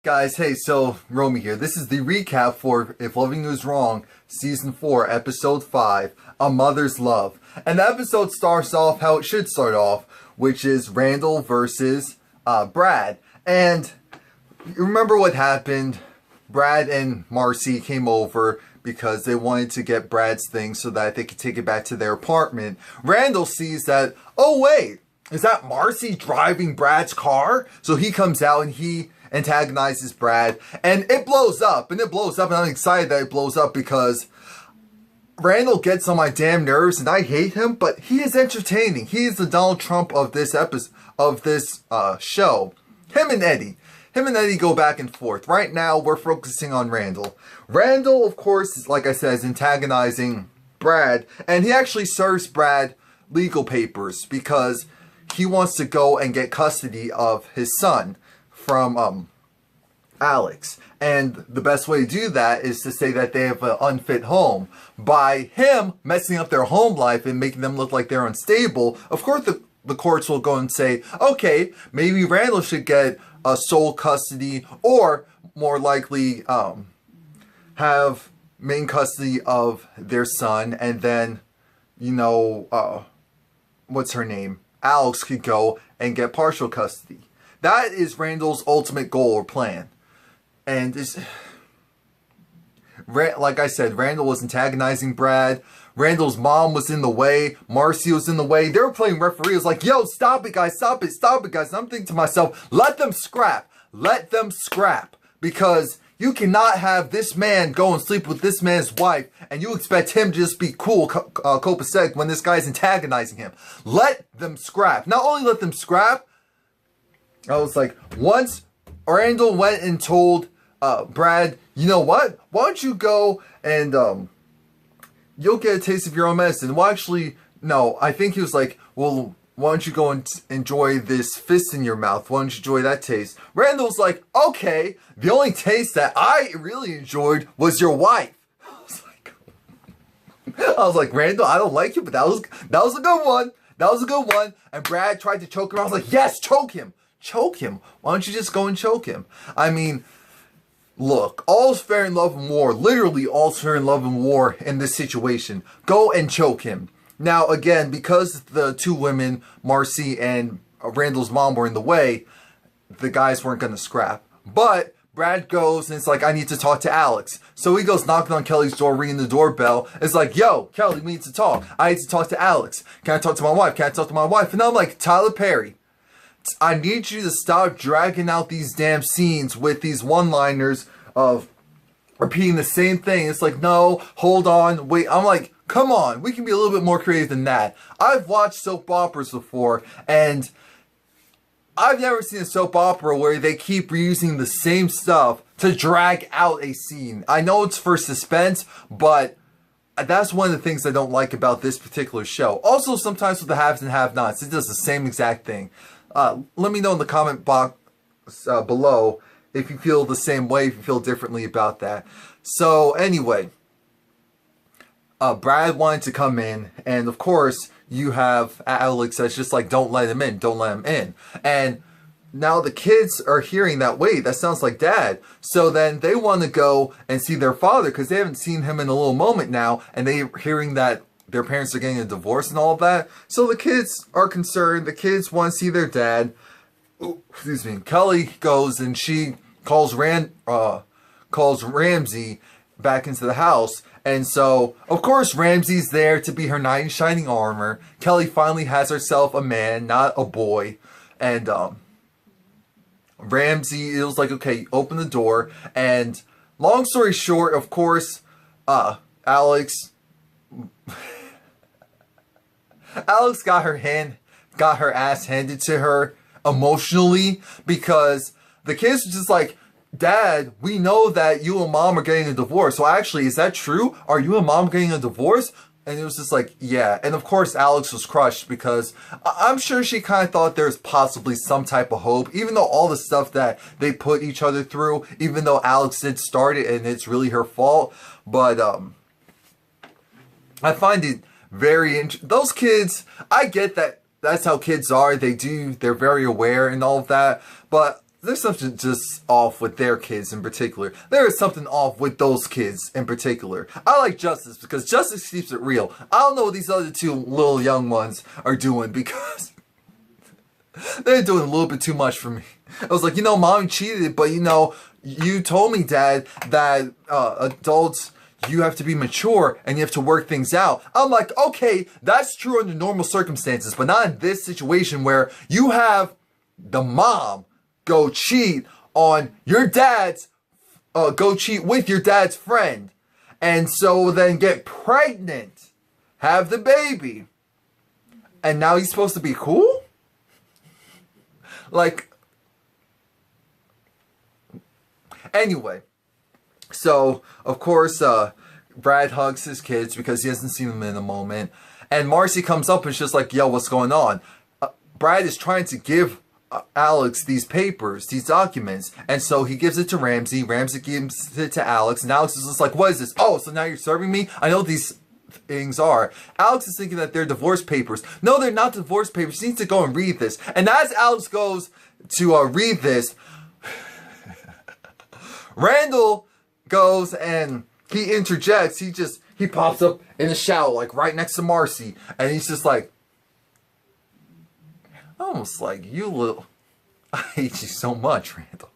Guys, hey, so Romie here. This is the recap for If Loving You Is Wrong, Season 4, Episode 5, A Mother's Love. And the episode starts off how it should start off, which is Randall versus Brad. And you remember what happened? Brad and Marcy came over because they wanted to get Brad's thing so that they could take it back to their apartment. Randall sees that, oh wait, is that Marcy driving Brad's car? So he comes out and he antagonizes Brad, and it blows up, and I'm excited that it blows up because Randall gets on my damn nerves, and I hate him, but he is entertaining. He is the Donald Trump of this episode, of this show. Him and Eddie go back and forth. Right now, we're focusing on Randall. Randall, of course, like I said, is antagonizing Brad, and he actually serves Brad legal papers because he wants to go and get custody of his son from Alex. And the best way to do that is to say that they have an unfit home. By him messing up their home life and making them look like they're unstable, of course the courts will go and say, okay, maybe Randall should get sole custody, or more likely have main custody of their son, and then, you know, what's her name? Alex could go and get partial custody. That is Randall's ultimate goal or plan. And it's, like I said, Randall was antagonizing Brad. Randall's mom was in the way. Marcy was in the way. They were playing referee. It was like, yo, stop it, guys. Stop it, guys. And I'm thinking to myself, let them scrap. Let them scrap. Because you cannot have this man go and sleep with this man's wife and you expect him to just be cool, copacetic when this guy's antagonizing him. Let them scrap. Not only let them scrap, I was like, once Randall went and told Brad, you know what? Why don't you go and you'll get a taste of your own medicine. Well, actually, no. I think he was like, well, why don't you go and enjoy this fist in your mouth? Why don't you enjoy that taste? Randall's like, okay, the only taste that I really enjoyed was your wife. I was like, Randall, I don't like you, but that was a good one. That was a good one. And Brad tried to choke him. I was like, yes, choke him. Choke him. Why don't you just go and choke him? I mean, look, all's fair in love and war. Literally, all's fair in love and war in this situation. Go and choke him. Now, again, because the two women, Marcy and Randall's mom, were in the way, the guys weren't going to scrap. But Brad goes and it's like, I need to talk to Alex. So he goes knocking on Kelly's door, ringing the doorbell. It's like, yo, Kelly, we need to talk. I need to talk to Alex. Can I talk to my wife? Can I talk to my wife? And I'm like, Tyler Perry, I need you to stop dragging out these damn scenes with these one-liners of repeating the same thing. It's like, no, hold on, wait. I'm like, come on, we can be a little bit more creative than that. I've watched soap operas before, and I've never seen a soap opera where they keep reusing the same stuff to drag out a scene. I know it's for suspense, but that's one of the things I don't like about this particular show. Also, sometimes with the haves and have-nots, it does the same exact thing. Let me know in the comment box below if you feel the same way, if you feel differently about that. So anyway, Brad wanted to come in, and of course you have Alex that's just like, don't let him in, don't let him in. And now the kids are hearing that, wait, that sounds like Dad. So then they want to go and see their father because they haven't seen him in a little moment now, and they're hearing that their parents are getting a divorce and all of that. So the kids are concerned. The kids want to see their dad. Ooh, excuse me. Kelly goes and she calls Ramsey back into the house. And so, of course, Ramsey's there to be her knight in shining armor. Kelly finally has herself a man, not a boy. And Ramsey, it was like, okay, open the door. And long story short, of course, Alex got her ass handed to her emotionally because the kids were just like, Dad, we know that you and Mom are getting a divorce. So actually, is that true? Are you and Mom getting a divorce? And it was just like, yeah. And of course, Alex was crushed because I'm sure she kind of thought there's possibly some type of hope, even though all the stuff that they put each other through, even though Alex did start it and it's really her fault. But I find it very interesting. Those kids, I get that that's how kids are. They're very aware and all of that. But there's something just off with their kids in particular. There is something off with those kids in particular. I like Justice because Justice keeps it real. I don't know what these other two little young ones are doing because they're doing a little bit too much for me. I was like, Mommy cheated, but you told me, Dad, that adults, you have to be mature and you have to work things out. I'm like, okay, that's true under normal circumstances, but not in this situation where you have the mom go cheat on your dad's, go cheat with your dad's friend. And so then get pregnant, have the baby. And now he's supposed to be cool? Like, anyway. So, of course, Brad hugs his kids because he hasn't seen them in a moment. And Marcy comes up and she's just like, yo, what's going on? Brad is trying to give Alex these papers, these documents, and so he gives it to Ramsey. Ramsey gives it to Alex, and Alex is just like, what is this? Oh, so now you're serving me? I know these things are. Alex is thinking that they're divorce papers. No, they're not divorce papers. He needs to go and read this. And as Alex goes to read this, Randall goes and he interjects. He pops up in the shower, like right next to Marcy, and he's just like, almost like, you little, I hate you so much, Randall.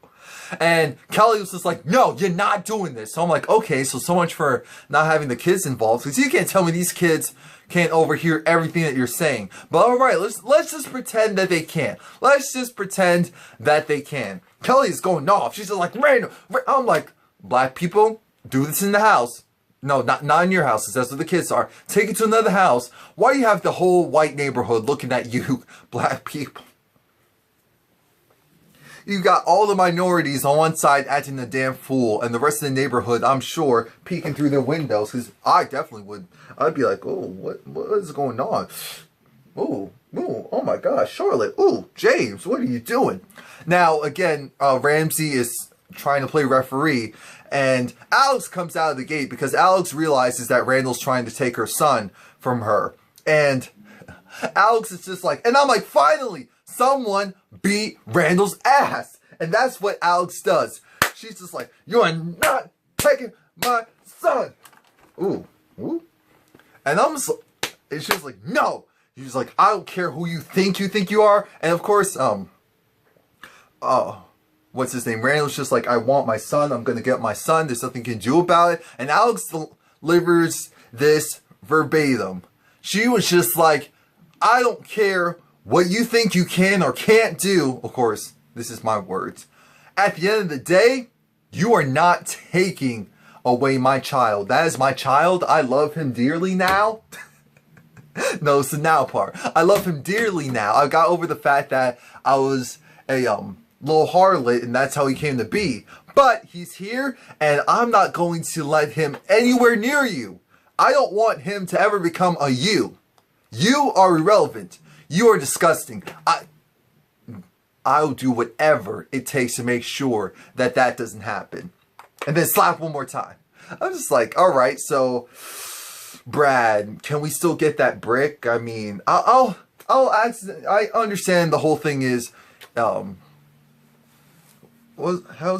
And Kelly was just like, no, you're not doing this. So I'm like, okay, so much for not having the kids involved, because you can't tell me these kids can't overhear everything that you're saying. But all right, let's just pretend that they can. Let's just pretend that they can. Kelly is going off. She's just like, Randall. I'm like, black people, do this in the house. No, not in your houses. That's what the kids are. Take it to another house. Why do you have the whole white neighborhood looking at you, black people? You got all the minorities on one side acting a damn fool, and the rest of the neighborhood, I'm sure, peeking through their windows. Because I definitely would. I'd be like, oh, what is going on? Ooh, oh my gosh, Charlotte. Ooh, James, what are you doing? Now, again, Ramsey is trying to play referee. And Alex comes out of the gate because Alex realizes that Randall's trying to take her son from her. And Alex is just like, and I'm like, finally, someone beat Randall's ass. And that's what Alex does. She's just like, you are not taking my son. Ooh. And I'm just, and she's like, no. She's like, I don't care who you think you are. And of course, what's his name? Randall's just like, I want my son. I'm going to get my son. There's nothing you can do about it. And Alex delivers this verbatim. She was just like, I don't care what you think you can or can't do. Of course, this is my words. At the end of the day, you are not taking away my child. That is my child. I love him dearly now. No, it's the now part. I love him dearly now. I got over the fact that I was a, little harlot, and that's how he came to be. But he's here, and I'm not going to let him anywhere near you. I don't want him to ever become a you. You are irrelevant. You are disgusting. I'll do whatever it takes to make sure that that doesn't happen. And then slap one more time. I'm just like, all right, so Brad, can we still get that brick? I mean, I'll ask. I understand the whole thing is, how's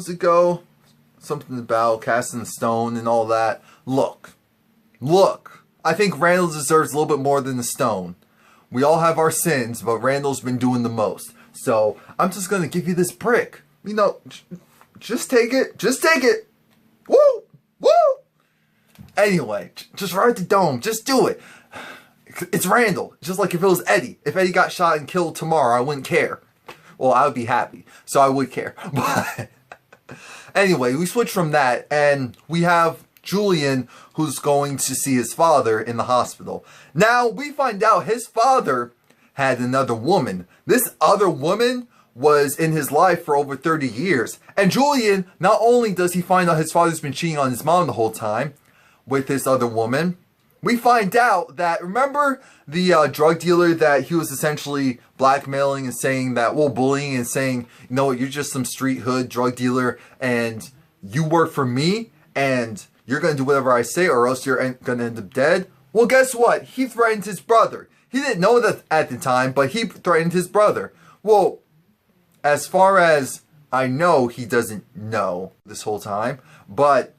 it go? Something about casting the stone and all that. Look. I think Randall deserves a little bit more than the stone. We all have our sins, but Randall's been doing the most. So I'm just gonna give you this brick. Just take it. Just take it. Woo! Anyway, just ride the dome. Just do it. It's Randall. Just like if it was Eddie. If Eddie got shot and killed tomorrow, I wouldn't care. Well, I would be happy. So I would care. But anyway, we switch from that and we have Julian who's going to see his father in the hospital. Now, we find out his father had another woman. This other woman was in his life for over 30 years. And Julian, not only does he find out his father's been cheating on his mom the whole time with this other woman, we find out that, remember the drug dealer that he was essentially blackmailing and saying that, well, bullying and saying, you know what, you're just some street hood drug dealer and you work for me and you're going to do whatever I say or else you're going to end up dead? Well, guess what? He threatened his brother. He didn't know that at the time, but he threatened his brother. Well, as far as I know he doesn't know this whole time, but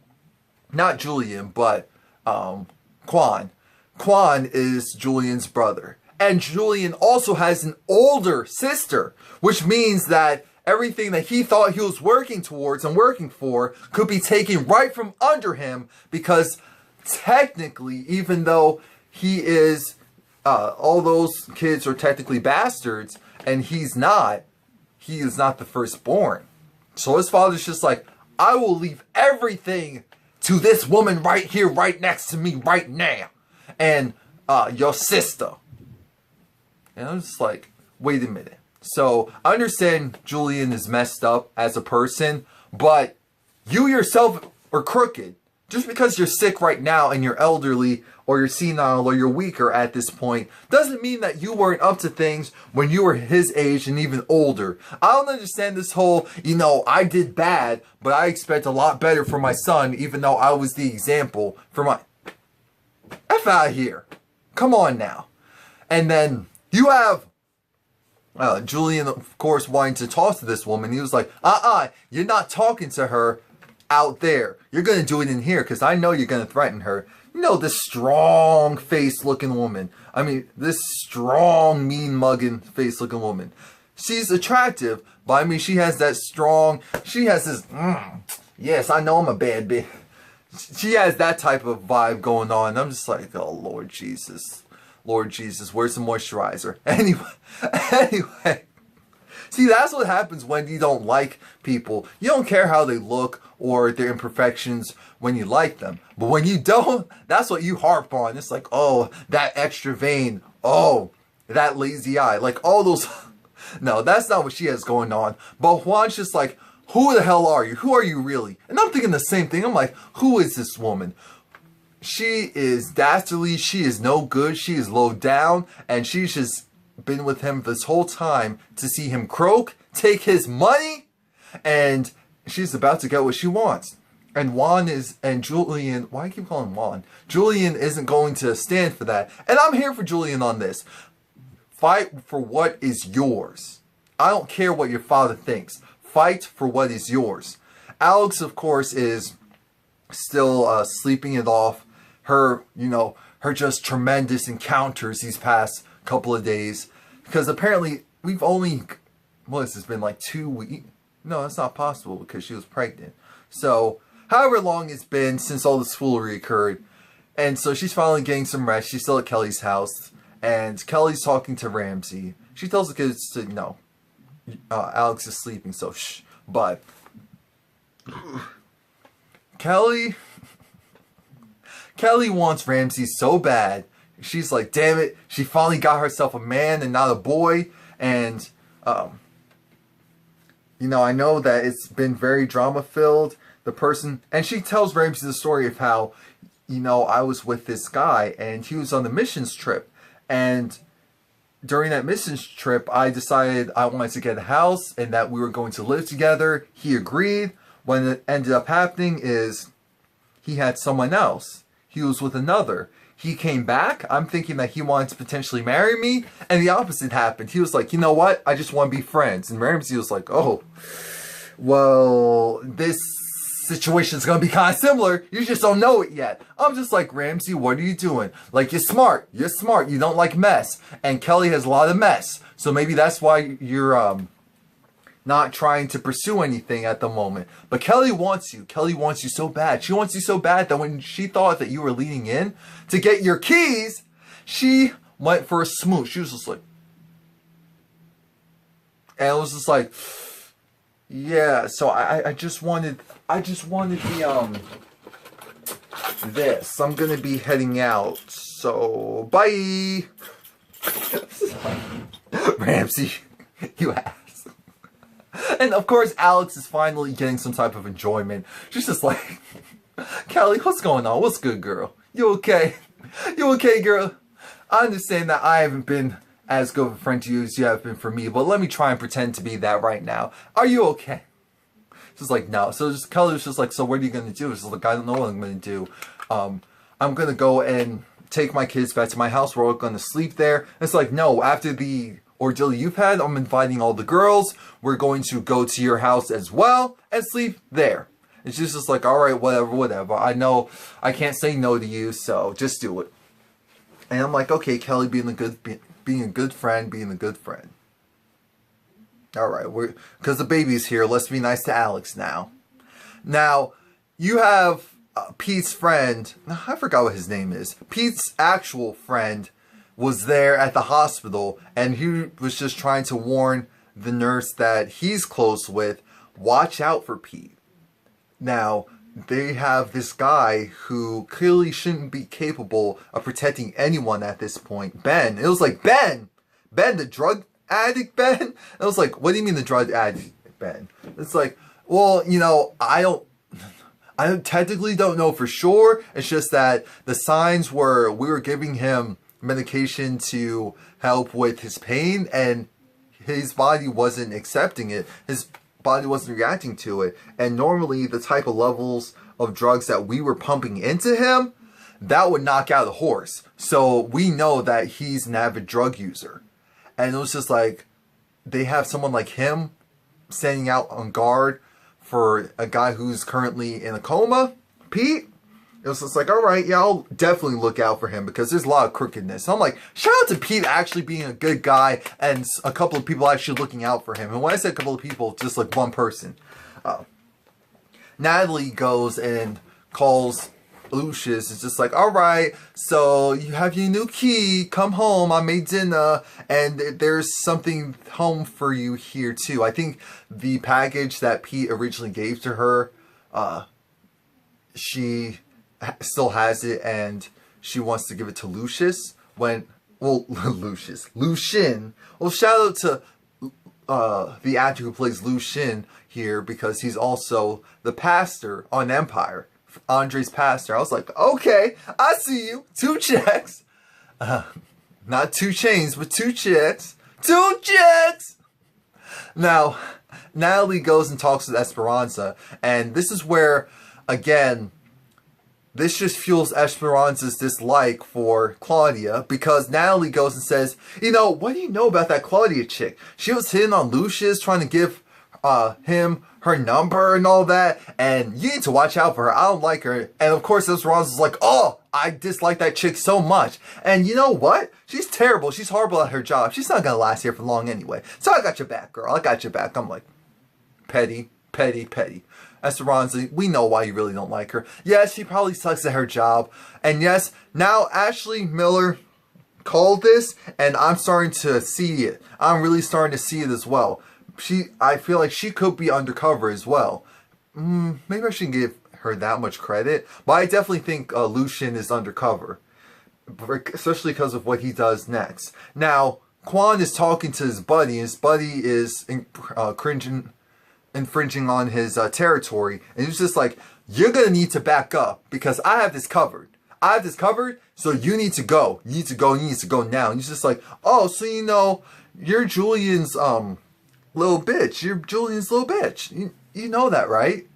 not Julian, but Quan. Quan is Julian's brother. And Julian also has an older sister, which means that everything that he thought he was working towards and working for could be taken right from under him, because technically, even though he is, all those kids are technically bastards, and he is not the firstborn. So his father's just like, I will leave everything to this woman right here, right next to me right now. And your sister. And I'm just like, wait a minute. So I understand Julian is messed up as a person, but you yourself are crooked. Just because you're sick right now and you're elderly or you're senile or you're weaker at this point doesn't mean that you weren't up to things when you were his age and even older. I don't understand this whole, I did bad, but I expect a lot better for my son, even though I was the example for my... F out of here. Come on now. And then you have Julian, of course, wanting to talk to this woman. He was like, you're not talking to her out there. You're going to do it in here, because I know you're going to threaten her. This strong face looking woman. I mean, this strong, mean mugging face looking woman. She's attractive, but I mean, she has this, yes, I know I'm a bad bitch. She has that type of vibe going on. I'm just like, oh, Lord Jesus. Lord Jesus, where's the moisturizer? Anyway. See, that's what happens when you don't like people. You don't care how they look or their imperfections when you like them. But when you don't, that's what you harp on. It's like, oh, that extra vein. Oh, that lazy eye. Like all those... No, that's not what she has going on. But Juan's just like, who the hell are you? Who are you really? And I'm thinking the same thing. I'm like, who is this woman? She is dastardly. She is no good. She is low down. And she's just been with him this whole time to see him croak, take his money, and she's about to get what she wants. And Julian, why do I keep calling him Juan? Julian isn't going to stand for that. And I'm here for Julian on this. Fight for what is yours. I don't care what your father thinks. Fight for what is yours. Alex, of course, is still sleeping it off. Her just tremendous encounters these past couple of days. Because apparently we've only, what has this been, like 2 weeks? No, that's not possible because she was pregnant. So, however long it's been since all this foolery occurred. And so she's finally getting some rest. She's still at Kelly's house. And Kelly's talking to Ramsey. She tells the kids to, no, Alex is sleeping, so shh. But Kelly wants Ramsey so bad. She's like, damn it, she finally got herself a man and not a boy. And, I know that it's been very drama-filled. And she tells Ramsey the story of how, I was with this guy and he was on the missions trip. And during that missions trip, I decided I wanted to get a house and that we were going to live together. He agreed. What ended up happening is he had someone else. He was with another. He came back. I'm thinking that he wanted to potentially marry me. And the opposite happened. He was like, you know what? I just want to be friends. And Ramsey was like, oh, well, this situation is going to be kind of similar. You just don't know it yet. I'm just like, Ramsey, what are you doing? Like, you're smart. You're smart. You don't like mess. And Kelly has a lot of mess. So maybe that's why you're not trying to pursue anything at the moment. But Kelly wants you. Kelly wants you so bad. She wants you so bad that when she thought that you were leaning in to get your keys, she went for a smooch. She was just like... And it was just like... Yeah, so I just wanted the, this. I'm gonna be heading out, so bye! Ramsey, you ass. And of course, Alex is finally getting some type of enjoyment. She's just like, Kelly, what's going on? What's good, girl? You okay? You okay, girl? I understand that I haven't been as good of a friend to you as you have been for me, but let me try and pretend to be that right now. Are you okay? She's like, no. So Kelly was just like, so what are you going to do? She's like, I don't know what I'm going to do. I'm going to go and take my kids back to my house. We're all going to sleep there. And it's like, no, after the ordeal you've had. I'm inviting all the girls. We're going to go to your house as well and sleep there. And she's just like, all right, whatever. I know I can't say no to you, so just do it. And I'm like, okay, Kelly, being a good friend. All right, because the baby's here. Let's be nice to Alex now. Now, you have Pete's friend. I forgot what his name is. Pete's actual friend was there at the hospital, and he was just trying to warn the nurse that he's close with, watch out for Pete. Now, they have this guy who clearly shouldn't be capable of protecting anyone at this point. Ben. It was like, Ben, the drug addict Ben? It was like, what do you mean the drug addict Ben? It's like, well, you know, I technically don't know for sure. It's just that the signs were we were giving him medication to help with his pain, and his body wasn't accepting it. His body wasn't reacting to it. And normally the type of levels of drugs that we were pumping into him, that would knock out a horse. So we know that he's an avid drug user. And it was just like, they have someone like him standing out on guard for a guy who's currently in a coma, Pete. It was just like, all right, yeah, I'll definitely look out for him because there's a lot of crookedness. So I'm like, shout out to Pete actually being a good guy and a couple of people actually looking out for him. And when I say a couple of people, just like one person. Natalie goes and calls Lucius. It's just like, all right, so you have your new key. Come home. I made dinner. And there's something home for you here, too. I think the package that Pete originally gave to her, she still has it, and she wants to give it to Lucius Lucien. Well, shout out to the actor who plays Lucien here, because he's also the pastor on Empire, Andre's pastor. I was like, okay, I see you. 2 checks. Not 2 chains, but 2 checks. 2 checks! Now, Natalie goes and talks with Esperanza, and this is where, again, this just fuels Esperanza's dislike for Claudia, because Natalie goes and says, you know, what do you know about that Claudia chick? She was hitting on Lucius, trying to give him her number and all that, and you need to watch out for her. I don't like her. And of course, Esperanza's like, oh, I dislike that chick so much. And you know what? She's terrible. She's horrible at her job. She's not going to last here for long anyway. So I got your back, girl. I got your back. I'm like, petty. Esperanza, we know why you really don't like her. Yes, she probably sucks at her job. And yes, now Ashley Miller called this, and I'm starting to see it. I'm really starting to see it as well. I feel like she could be undercover as well. Maybe I shouldn't give her that much credit, but I definitely think Lucien is undercover, especially because of what he does next. Now, Quan is talking to his buddy, and his buddy is infringing on his territory, and he's just like, you're gonna need to back up because I have this covered. So you need to go. You need to go now. And he's just like, oh, so you know, you're Julian's little bitch. You're Julian's little bitch. You know that, right?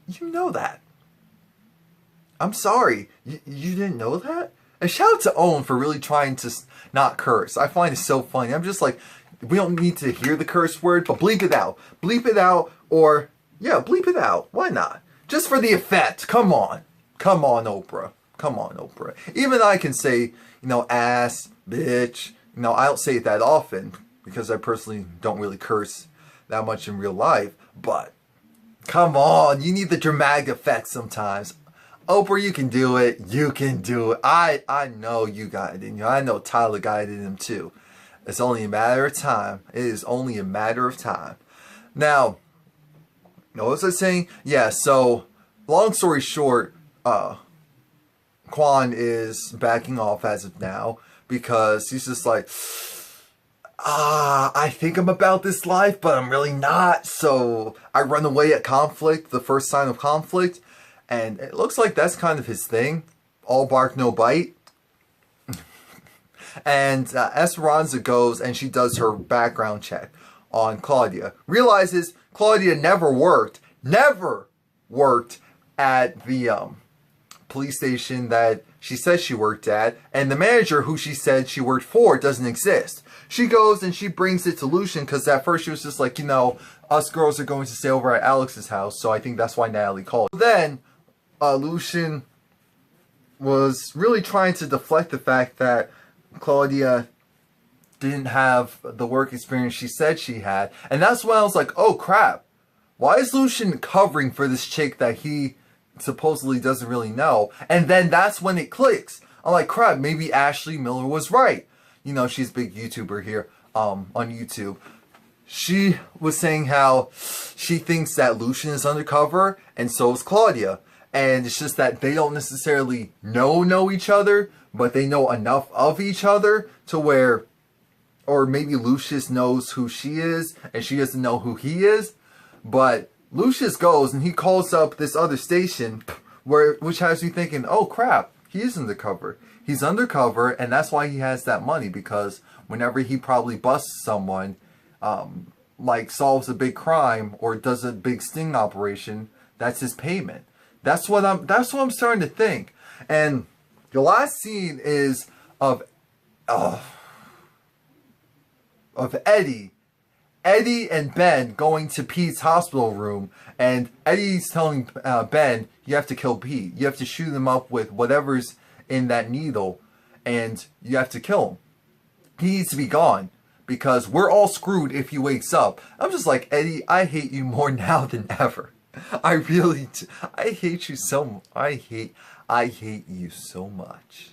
You know that. I'm sorry. You didn't know that? And shout out to Owen for really trying to not curse. I find it so funny. I'm just like, we don't need to hear the curse word, but bleep it out. Bleep it out, or, yeah, bleep it out. Why not? Just for the effect. Come on. Come on, Oprah. Even I can say, you know, ass, bitch. You know, I don't say it that often, because I personally don't really curse that much in real life. But, come on. You need the dramatic effect sometimes. Oprah, you can do it. You can do it. I know you got it in you. I know Tyler got it in him too. It's only a matter of time. It is only a matter of time. Now, what was I saying? Yeah, so, long story short, Quan is backing off as of now, because he's just like, I think I'm about this life, but I'm really not. So I run away at conflict, the first sign of conflict. And it looks like that's kind of his thing. All bark, no bite. And Esperanza goes and she does her background check on Claudia. Realizes Claudia never worked at the police station that she says she worked at, and the manager who she said she worked for doesn't exist. She goes and she brings it to Lucian, because at first she was just like, you know, us girls are going to stay over at Alex's house, so I think that's why Natalie called. Then, Lucian was really trying to deflect the fact that Claudia didn't have the work experience she said she had. And that's when I was like, oh crap, why is Lucian covering for this chick that he supposedly doesn't really know? And then that's when it clicks. I'm like, crap, maybe Ashley Miller was right. You know, she's a big YouTuber here on YouTube. She was saying how she thinks that Lucian is undercover, and so is Claudia. And it's just that they don't necessarily know each other, but they know enough of each other to where, or maybe Lucius knows who she is, and she doesn't know who he is. But Lucius goes and he calls up this other station, which has me thinking, oh crap, he is undercover. He's undercover, and that's why he has that money, because whenever he probably busts someone, like solves a big crime or does a big sting operation, that's his payment. That's what I'm starting to think. And the last scene is of Eddie and Ben going to Pete's hospital room, and Eddie's telling Ben, you have to kill Pete. You have to shoot him up with whatever's in that needle, and you have to kill him. He needs to be gone, because we're all screwed if he wakes up. I'm just like, Eddie, I hate you more now than ever. I really do. I hate you so I hate you so much.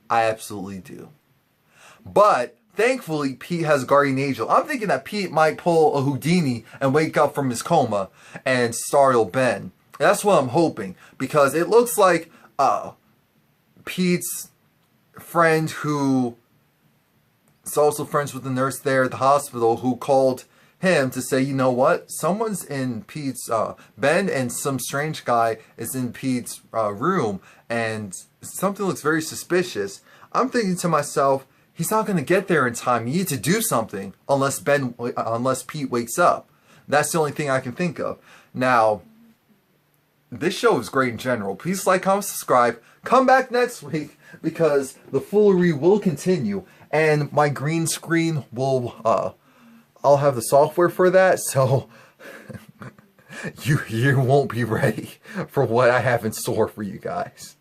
I absolutely do. But thankfully, Pete has a guardian angel. I'm thinking that Pete might pull a Houdini and wake up from his coma and startle Ben. That's what I'm hoping, because it looks like Pete's friend, who is also friends with the nurse there at the hospital, who called him to say, you know what, someone's in Pete's, Ben and some strange guy is in Pete's room, and something looks very suspicious. I'm thinking to myself, he's not going to get there in time. You need to do something unless Pete wakes up. That's the only thing I can think of. Now, this show is great in general. Please like, comment, subscribe. Come back next week, because the foolery will continue, and my green screen will, I'll have the software for that, so you won't be ready for what I have in store for you guys.